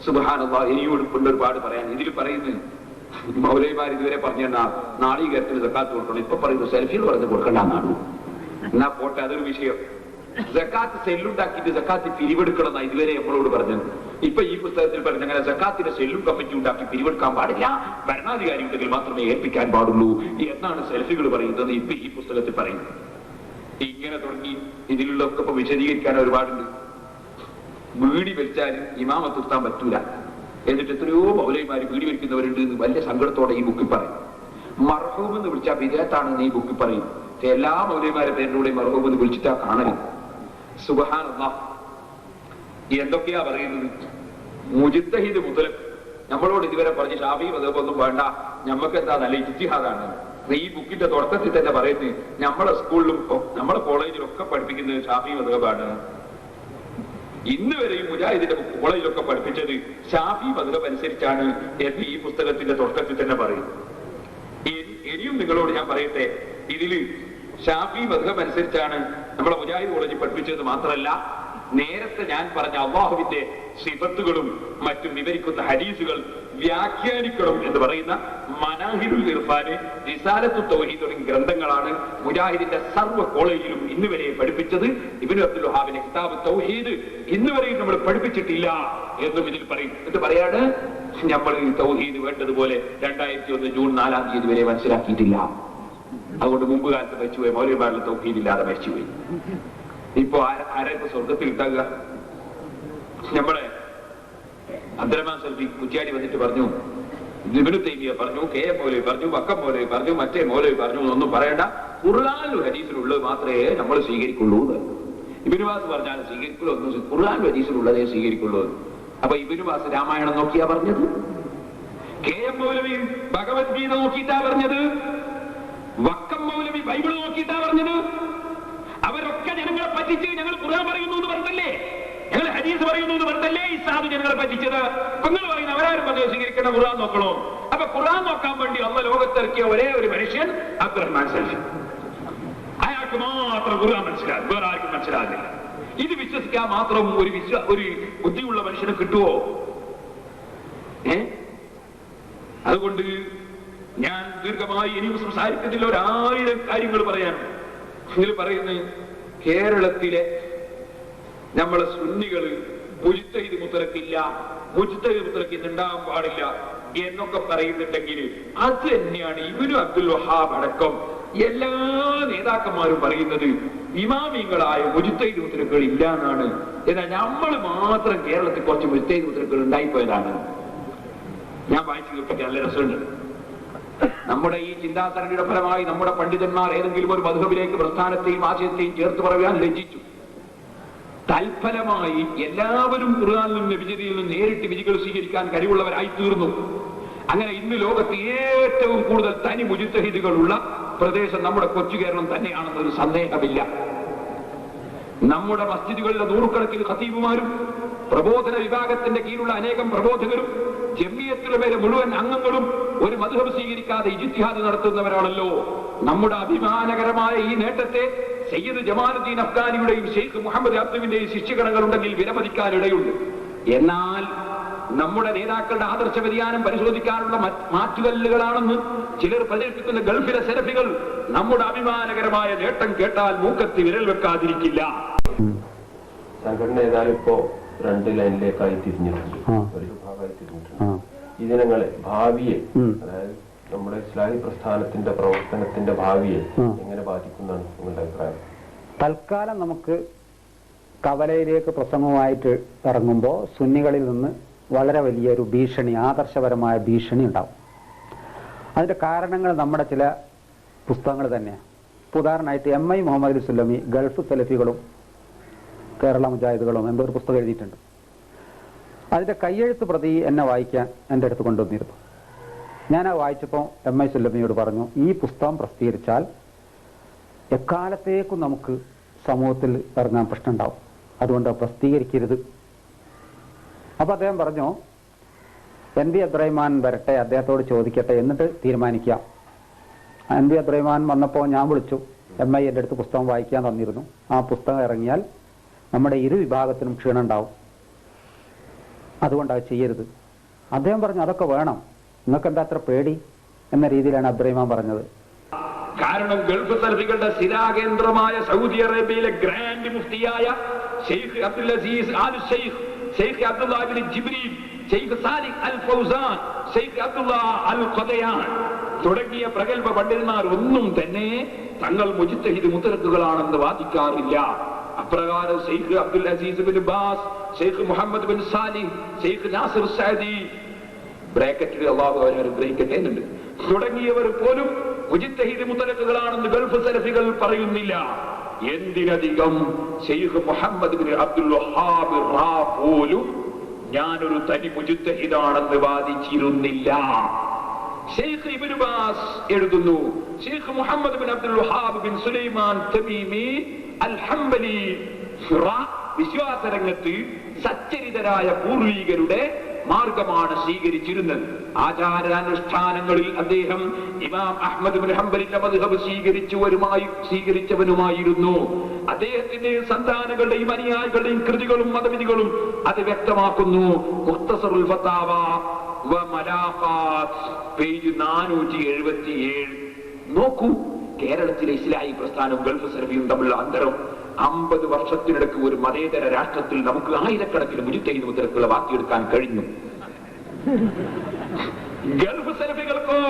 സുബ്ഹാനല്ലാഹ്. ഇനിയും ഒരുപാട് പറയാൻ. ഇതിൽ പറയുന്നത് മൗലവിമാർ ഇതുവരെ പറഞ്ഞ നാളികേരത്തിന് സക്കാത്ത് കൊടുക്കണം. ഇപ്പൊ പറയുന്നു സെൽഫികൾ പറഞ്ഞ് കൊടുക്കണ്ടെന്നാണ്. എന്നാ പോട്ടെ, അതൊരു വിഷയം. സക്കാത്ത് സെല്ലുണ്ടാക്കിയിട്ട് സക്കാത്ത് പിരിവെടുക്കണം എന്നാ ഇതുവരെ നമ്മളോട് പറഞ്ഞത്. ഇപ്പൊ ഈ പുസ്തകത്തിൽ പറഞ്ഞ അങ്ങനെ സക്കാത്തിന്റെ സെല്ലും കമ്മിറ്റി ഉണ്ടാക്കി പിരിവെടുക്കാൻ പാടില്ല, ഭരണാധികാരി ഉണ്ടെങ്കിൽ മാത്രമേ ഏൽപ്പിക്കാൻ പാടുള്ളൂ എന്നാണ് സെൽഫികൾ പറയുന്നത്. ഇപ്പൊ ഈ പുസ്തകത്തിൽ പറയുന്നത്. ഇങ്ങനെ തുടങ്ങി ഇതിലുള്ളൊക്കെ ഇപ്പൊ വിശദീകരിക്കാൻ ഒരുപാടുണ്ട്. വീടി വലിച്ചാൽ ഇമാമത്ത് നിർത്താൻ പറ്റൂല, എന്നിട്ട് എത്രയോ മൗലവിമാര് വീടി വലിക്കുന്നവരുണ്ട് എന്ന് വലിയ സങ്കടത്തോടെ ഈ ബുക്കിൽ പറയും. മർഹൂം എന്ന് വിളിച്ചാൽ വിദേഹത്താണെന്ന് ഈ ബുക്കിൽ പറയും. എല്ലാ മൗലവിമാരെ പേരിലൂടെ മർഹൂം എന്ന് വിളിച്ചിട്ടാ കാണല്. സുബ്ഹാനല്ലാഹ്. എന്തൊക്കെയാ പറയുന്നത്? മുജ്തഹിദ് മുതലക് നമ്മളോട് ഇതുവരെ പറഞ്ഞ് ഷാഫി മദ്ഹബൊന്നും വേണ്ട, ഞമ്മക്ക് എന്താ നല്ല ഇജ്തിഹാദാണ്. ഈ ബുക്കിന്റെ തുടക്കത്തിൽ തന്നെ പറയുന്നത് നമ്മളെ സ്കൂളിലും നമ്മളെ കോളേജിലും ഒക്കെ പഠിപ്പിക്കുന്നത് ഷാഫി മദ്ഹബാണ്. ഇന്ന് വരെയും മുജാഹിദിന്റെ കോളേജിലൊക്കെ പഠിപ്പിച്ചത് ഷാഫി മദ്ഹബ് അനുസരിച്ചാണ് എന്ന് ഈ പുസ്തകത്തിന്റെ തുടക്കത്തിൽ തന്നെ പറയും. ഇനിയും നിങ്ങളോട് ഞാൻ പറയട്ടെ, ഇതില് ഷാഫി മദ്ഹബ് അനുസരിച്ചാണ് നമ്മളെ മുജാഹിദ് കോളേജിൽ പഠിപ്പിച്ചത് മാത്രമല്ല, നേരത്തെ ഞാൻ പറഞ്ഞ അല്ലാഹുവിന്റെ സിഫത്തുകളും മറ്റും വിവരിക്കുന്ന ഹദീസുകൾ വ്യാഖ്യാനിക്കണം എന്ന് പറയുന്ന മനാഹിലുൽ ഇർഫാന്, റിസാലത്തു തൗഹീദ് തുടങ്ങിയ ഗ്രന്ഥങ്ങളാണ് മുജാഹിദിന്റെ സർവ്വ കോളേജിലും ഇന്ന് വരെ പഠിപ്പിച്ചത്. ഇബ്നു അബ്ദുൽ വഹാബിന്റെ കിതാബ് തൗഹീദ് ഇന്ന് വരെയും നമ്മൾ പഠിപ്പിച്ചിട്ടില്ല എന്നും ഇതിൽ പറയും. എന്നിട്ട് പറയാണ്, നമ്മൾ തൗഹീദ് വേണ്ടതുപോലെ 2001 ജൂൺ 4 തീയതി വരെ മനസ്സിലാക്കിയിട്ടില്ല. അതുകൊണ്ട് മുമ്പ് കാലത്ത് മരിച്ചുപോയി മൗലവിമാരിൽ തൗഹീദ് ഇല്ലാതെ മരിച്ചുപോയി. ഇപ്പൊ ആരാ ഇപ്പൊ സ്വർഗത്തിൽ ഉണ്ടാകുക? നമ്മളെ അബ്ദുറഹ്മാൻ സൽഫി കുറ്റ്യാടി വന്നിട്ട് പറഞ്ഞു, ഇബ്നു തൈമിയ പറഞ്ഞു, KM മൗലവി പറഞ്ഞു, വക്കം മൗലവി പറഞ്ഞു, മറ്റേ മൗലവി പറഞ്ഞു എന്നൊന്നും പറയണ്ട, ഖുർആനിലും ഹദീസിലുള്ളത് മാത്രമേ നമ്മൾ സ്വീകരിക്കുള്ളൂ. ഇബ്നു ബാസ് പറഞ്ഞാലും സ്വീകരിക്കുള്ളൂ, ഒന്നും ഖുർആനിലും ഹദീസിലുള്ളതേ സ്വീകരിക്കുള്ളൂ. അപ്പൊ ഇബ്നു ബാസ് രാമായണം നോക്കിയാ പറഞ്ഞത്, KM മൗലവി ഭഗവത്ഗീത നോക്കിയിട്ടാ പറഞ്ഞത്, വക്കം മൗലവി ബൈബിൾ നോക്കിയിട്ടാ പറഞ്ഞത്. അവരൊക്കെ ജനങ്ങളെ പറ്റിച്ച് ഞങ്ങൾ ഖുർആൻ പറയുന്നു എന്ന് പറഞ്ഞല്ലേ, ഞങ്ങൾ ഹദീസ് പറയുന്നു എന്ന് പറഞ്ഞല്ലേ ഈ സാധു ജനങ്ങളെ പറ്റിച്ചത്. നിങ്ങൾ പറയുന്ന അവരാരും പറഞ്ഞു സ്വീകരിക്കണം, ഖുർആൻ നോക്കണോ? അപ്പൊ ഖുർആൻ നോക്കാൻ വേണ്ടി അല്ലാഹ് ലോകത്തിറക്കിയ ഒരേ ഒരു മനുഷ്യൻ അബ്ദുറഹ്മാൻ സൽഫി. അയാൾക്ക് മാത്രം ഖുർആൻ മനസ്സിലാകും, വേറെ ആർക്കും മനസ്സിലാകില്ല. ഇത് വിശ്വസിക്കാൻ മാത്രം ഒരു ബുദ്ധിയുള്ള മനുഷ്യന് കിട്ടുമോ? അതുകൊണ്ട് ഞാൻ ദീർഘമായി ഇനിയും സംസാരിക്കുന്നതിൽ 1000 കാര്യങ്ങൾ പറയാൻ. ഇതിൽ പറയുന്നത് കേരളത്തിലെ നമ്മളെ സുന്നികള് മുജ്തഹിദ് മുത്തലക്കില്ല, മുജ്തഹിദ് മുത്തലക്ക് ഉണ്ടാകാൻ പാടില്ല എന്നൊക്കെ പറയുന്നുണ്ടെങ്കിൽ അത് തന്നെയാണ് ഇബ്നു അബ്ദുൽ വഹാബ് അടക്കം എല്ലാ നേതാക്കന്മാരും പറയുന്നത്. ഇമാമിങ്ങളായ മുജ്തഹിദ് മുത്തലക്കുകൾ ഇല്ല എന്നാണ്. എന്നാൽ നമ്മൾ മാത്രം കേരളത്തിൽ കുറച്ച് മുജ്തഹിദ് മുത്തലക്കുകൾ ഉണ്ടായിപ്പോയതാണ്. ഞാൻ വായിച്ചു കേൾപ്പിക്കാൻ നല്ല രസമുണ്ട്. നമ്മുടെ ഈ ചിന്താസരണിയുടെ ഫലമായി നമ്മുടെ പണ്ഡിതന്മാർ ഏതെങ്കിലും ഒരു മദ്ഹബിലേക്ക് പ്രസ്ഥാനത്തെയും ആശയത്തെയും ചേർത്ത് പറയാൻ ലജ്ജിച്ചു. തൽഫലമായി എല്ലാവരും ഖുർആനിൽ നിന്നും നബിയിൽ നിന്നും നേരിട്ട് വിധികൾ സ്വീകരിക്കാൻ കഴിവുള്ളവരായി തീർന്നു. അങ്ങനെ ഇന്ന് ലോകത്ത് ഏറ്റവും കൂടുതൽ തനി മുജ്തഹിദുകളുള്ള പ്രദേശം നമ്മുടെ കൊച്ചു കേരളം തന്നെയാണെന്നൊരു സന്ദേഹമില്ല. നമ്മുടെ മസ്ജിദുകളിലെ നൂറുകണക്കിന് ഖതീബുമാരും പ്രബോധന വിഭാഗത്തിന്റെ കീഴിലുള്ള അനേകം പ്രബോധകരും ജമിയത്തുലമയിലെ മുഴുവൻ അംഗങ്ങളും ഒരു മദ്ഹബ് സ്വീകരിക്കാതെ ഇജ്തിഹാദ് നടത്തുന്നവരാണല്ലോ. നമ്മുടെ അഭിമാനകരമായ ഈ നേട്ടത്തെ സയ്യിദ് ജമാലുദ്ദീൻ അഫ്ഗാനിയുടെയും ഷെയ്ഖ് മുഹമ്മദ് അബ്ദുവിന്റെയും ശിഷ്യഗണങ്ങളുണ്ടെങ്കിൽ വിലമതിക്കാനിടയുണ്ട്. എന്നാൽ നമ്മുടെ നേതാക്കളുടെ ആദർശ വ്യതിയാനം പരിശോധിക്കാനുള്ള മാറ്റുകല്ലുകളാണെന്ന് ചിലർ പ്രചരിപ്പിക്കുന്ന ഗൾഫിലെ സെലഫികൾ നമ്മുടെ അഭിമാനകരമായ നേട്ടം കേട്ടാൽ മൂക്കത്തി വിരൽ വെക്കാതിരിക്കില്ല. സംഘടന ഏതായാലും ഇപ്പോ 2 ലൈനിലേക്കായി തിരിഞ്ഞിട്ടുണ്ട്, ഒരു വിഭാഗമായി തിരിഞ്ഞിട്ടുണ്ട്. ഇതിനങ്ങളെ ഭാവിയെ, അതായത് നമ്മുടെ ഇസ്ലാഹി പ്രസ്ഥാനത്തിന്റെ പ്രവർത്തനത്തിന്റെ ഭാവിയെ എങ്ങനെ ബാധിക്കുന്നതാണ് നിങ്ങളുടെ അഭിപ്രായം? തൽക്കാലം നമുക്ക് കവലയിലേക്ക് പ്രസംഗവുമായിട്ട് ഇറങ്ങുമ്പോൾ സുന്നികളിൽ നിന്ന് വളരെ വലിയൊരു ഭീഷണി, ആദർശപരമായ ഭീഷണി ഉണ്ടാവും. അതിന്റെ കാരണങ്ങൾ നമ്മുടെ ചില പുസ്തകങ്ങൾ തന്നെയാണ്. ഉദാഹരണമായിട്ട് MI മുഹമ്മദ് സുല്ലമി ഗൾഫ് സലഫികളും കേരള മുജാഹിദുകളും എന്തോ ഒരു പുസ്തകം എഴുതിയിട്ടുണ്ട്. അതിന്റെ കയ്യെഴുത്ത് പ്രതി എന്നെ വായിക്കാൻ എൻ്റെ അടുത്ത് കൊണ്ടുവന്നിരുന്നു. ഞാൻ വായിച്ചപ്പോൾ MI സുല്ലമിയോട് പറഞ്ഞു, ഈ പുസ്തകം പ്രസിദ്ധീകരിച്ചാൽ എക്കാലത്തേക്കും നമുക്ക് സമൂഹത്തിൽ ഇറങ്ങാൻ പ്രശ്നം ഉണ്ടാവും, അതുകൊണ്ട് പ്രസിദ്ധീകരിക്കരുത്. അപ്പൊ അദ്ദേഹം പറഞ്ഞു, NB അബ്ദുറഹ്മാൻ വരട്ടെ, അദ്ദേഹത്തോട് ചോദിക്കട്ടെ, എന്നിട്ട് തീരുമാനിക്കാം. NB അബ്ദുറഹ്മാൻ വന്നപ്പോൾ ഞാൻ വിളിച്ചു. MI എൻ്റെ അടുത്ത് പുസ്തകം വായിക്കാൻ തന്നിരുന്നു. ആ പുസ്തകം ഇറങ്ങിയാൽ നമ്മുടെ ഇരു വിഭാഗത്തിനും ക്ഷീണം ഉണ്ടാവും. അതുകൊണ്ട് അത് ചെയ്യരുത്. അദ്ദേഹം പറഞ്ഞു അതൊക്കെ വേണം, നിങ്ങൾക്ക് എന്താ അത്ര പേടി എന്ന രീതിയിലാണ് അബ്ദുറഹിമാൻ പറഞ്ഞത്. കാരണം ഗൾഫ് സലഫികളുടെ സ്ഥിരാകേന്ദ്രമായ സൗദി അറേബ്യയിലെ ഗ്രാൻഡ് മുഫ്തിയായ Sheikh Abdul Aziz Al Sheikh, Sheikh Abdullah Ibn Jibreel, Sheikh Saleh Al Fawzan, Sheikh Abdullah Al Ghudayan തുടങ്ങിയ പ്രഗത്ഭ പണ്ഡിതന്മാർ ഒന്നും തന്നെ തങ്ങൾ മുജ്തഹിദ് മുത്തലക്കുകളാണെന്ന് വാദിക്കാറില്ല. അപ്രകാരം Sheikh Abdul Aziz bin Baz, Sheikh Muhammad bin Salih, Sheikh Nasir Saadi ബ്രാക്കറ്റിൽ അല്ലാഹു അവരെ അനുഗ്രഹിക്കട്ടെ എന്നുണ്ട്, തുടങ്ങിയവർ പോലും മുജ്തഹിദ് മുത്തലക്കുകളാണെന്ന് ഗൾഫ് സലഫികൾ പറയുന്നില്ല. എന്തിനധികം Sheikh Muhammad bin Abdul Wahhab പോലും ഞാനൊരു തനി മുജ്തഹിദാണെന്ന് വാദിച്ചിരുന്നില്ല. ഷെയ്ഖ് ഇബ്നു ബാസ് എഴുതുന്നു, Sheikh Muhammad bin Abdul Wahhab bin Sulaiman Tamimi Al Hanbali വിശ്വാസരംഗത്ത് സച്ചരിതരായ പൂർവികരുടെ മാർഗമാണ് സ്വീകരിച്ചിരുന്നത്. ആചാരാനുഷ്ഠാനങ്ങളിൽ അദ്ദേഹം ഇമാം അഹ്മദ് ബിൻ ഹംബലിന്റെ മദ്ഹബ് സ്വീകരിച്ചവനുമായിരുന്നു. അദ്ദേഹത്തിന്റെ സന്താനങ്ങളുടെയും അനുയായികളുടെയും കൃതികളും മതവിധികളും അത് വ്യക്തമാക്കുന്നു. മുഖ്തസറുൽ ഫതാവ വ മലാഖാത്ത് പേജ് 477. നോക്കൂ, കേരളത്തിലെ ഇസ്ലാഹി പ്രസ്ഥാനവും ഗൾഫ് സലഫിയും തമ്മിലുള്ള അന്തരം 50 വർഷത്തിനിടയ്ക്ക് ഒരു മതേതര രാഷ്ട്രത്തിൽ നമുക്ക് ആയിരക്കണക്കിന് മുജ്തഹിദ് മുത്തലക്കുകളെ വാക്കിയെടുക്കാൻ കഴിഞ്ഞു. ഗൾഫ് സലഫികൾക്കോ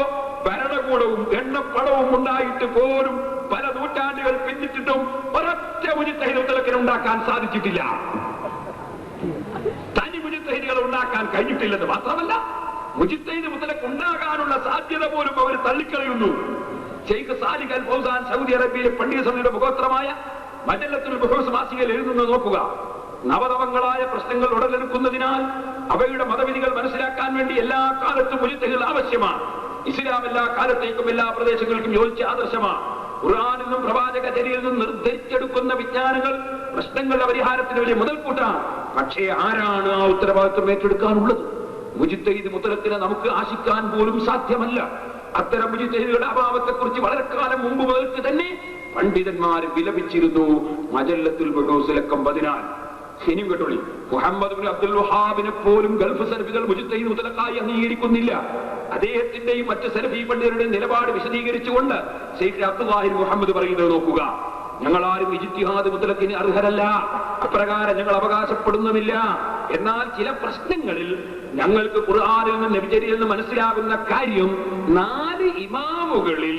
ഭരണകൂടവും എണ്ണപ്പടവും ഉണ്ടായിട്ട് പോലും പല നൂറ്റാണ്ടുകൾ പിന്നിട്ടിട്ടും ഒരൊറ്റ മുജ്തഹിദ് മുത്തലക്കിനെ ഉണ്ടാക്കാൻ സാധിച്ചിട്ടില്ല. തനി മുജ്തഹിദുകൾ ഉണ്ടാക്കാൻ കഴിഞ്ഞിട്ടില്ലെന്ന് മാത്രമല്ല, മുജ്തഹിദ് മുത്തലക്ക് ഉണ്ടാകാനുള്ള സാധ്യത പോലും അവർ തള്ളിക്കളയുന്നു. Sheikh Saleh Al Fauzan Saudi അറേബ്യയിലെ പണ്ഡിത സമിതിയുടെ മുഖോത്തരമായ മജല്ലത്തുൽ ബുഹൂസ് മാസികയിൽ എഴുതുന്നത് നോക്കുക. നവനവങ്ങളായ പ്രശ്നങ്ങൾ ഉടലെടുക്കുന്നതിനാൽ അവയുടെ മതവിധികൾ മനസ്സിലാക്കാൻ വേണ്ടി എല്ലാ കാലത്തും മുജ്തഹിദുകൾ ആവശ്യമാണ്. ഇസ്ലാം എല്ലാ കാലത്തേക്കും എല്ലാ പ്രദേശങ്ങൾക്കും യോജിച്ച ആദർശമാണ്. ഖുർആനിൽ നിന്നും പ്രവാചക ചര്യയിൽ നിന്നും നിർദ്ദേശിച്ചെടുക്കുന്ന വിജ്ഞാനങ്ങൾ പ്രശ്നങ്ങളുടെ പരിഹാരത്തിന് വലിയ മുതൽക്കൂട്ടാണ്. പക്ഷേ ആരാണ് ആ ഉത്തരവാദിത്വം ഏറ്റെടുക്കാനുള്ളത്? മുജ്തഹിദ് മുത്തലക്കിനെ നമുക്ക് ആശിക്കാൻ പോലും സാധ്യമല്ല. അത്തരം മുജ്തഹിദുകളുടെ അഭാവത്തെക്കുറിച്ച് വളരെ കാലം മുമ്പ് മുതൽക്ക് തന്നെ പണ്ഡിതന്മാർ വിലപിച്ചിരുന്നു. മജല്ലത്തുൽ ബുഹൂസ് ലക്കം 14. ഇനിയും കേട്ടോളി, മുഹമ്മദ് ബിൻ അബ്ദുൽ വഹാബിനെ പോലും ഗൾഫ് സലഫികൾ മുജ്തഹിദ് മുത്തലക്കായി അംഗീകരിക്കുന്നില്ല. അദ്ദേഹത്തിന്റെയും മറ്റ് സലഫി പണ്ഡിതരുടെയും നിലപാട് വിശദീകരിച്ചുകൊണ്ട് ഷെയ്ഖ് അബ്ദുല്ലാഹി മുഹമ്മദ് പറയുന്നത് നോക്കുക. ഞങ്ങളാരും ഇജ്തിഹാദ് മുത്തലക്കിന് അർഹരല്ല, അപ്രകാരം ഞങ്ങൾ അവകാശപ്പെടുന്നുമില്ല. എന്നാൽ ചില പ്രശ്നങ്ങളിൽ ഞങ്ങൾക്ക് ഖുർആനിൽ നിന്ന് നബിചര്യയിൽ നിന്ന് മനസ്സിലാകുന്ന കാര്യം 4 ഇമാമുകളിൽ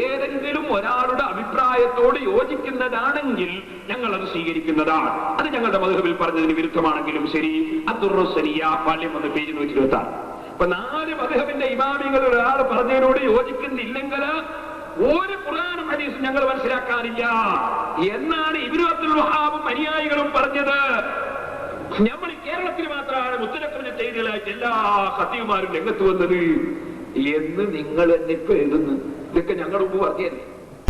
ഏതെങ്കിലും ഒരാളുടെ അഭിപ്രായത്തോട് യോജിക്കുന്നതാണെങ്കിൽ ഞങ്ങൾ അത് സ്വീകരിക്കുന്നതാണ്. അത് ഞങ്ങളുടെ മദ്ഹബിൽ പറഞ്ഞതിന് വിരുദ്ധമാണെങ്കിലും ശരി. അദ്ദുർറുസ്സനിയ പാല്യം വന്ന് പേജ് 126. അപ്പൊ 4 മദ്ഹബിന്റെ ഇമാമികൾ ഒരാൾ പറഞ്ഞതിനോട് യോജിക്കുന്നില്ലെങ്കിൽ ഒരു ഖുർആനും ഹദീസും ഞങ്ങൾ മനസ്സിലാക്കാനില്ല എന്നാണ് ഇബ്നു അബ്ദുൽ വഹാബും അനുയായികളും പറഞ്ഞത്. നമ്മൾ കേരളത്തിൽ മാത്രമാണ് മുത്തലക്കിന്റെ ചെയ്തികളായിട്ട് എല്ലാ ഖത്തീബുമാരും രംഗത്ത് വന്നത് എന്ന് നിങ്ങൾ എന്നിപ്പോ എഴുതുന്നു. ഇതൊക്കെ ഞങ്ങളുടെ മുമ്പ് പറഞ്ഞതല്ലേ.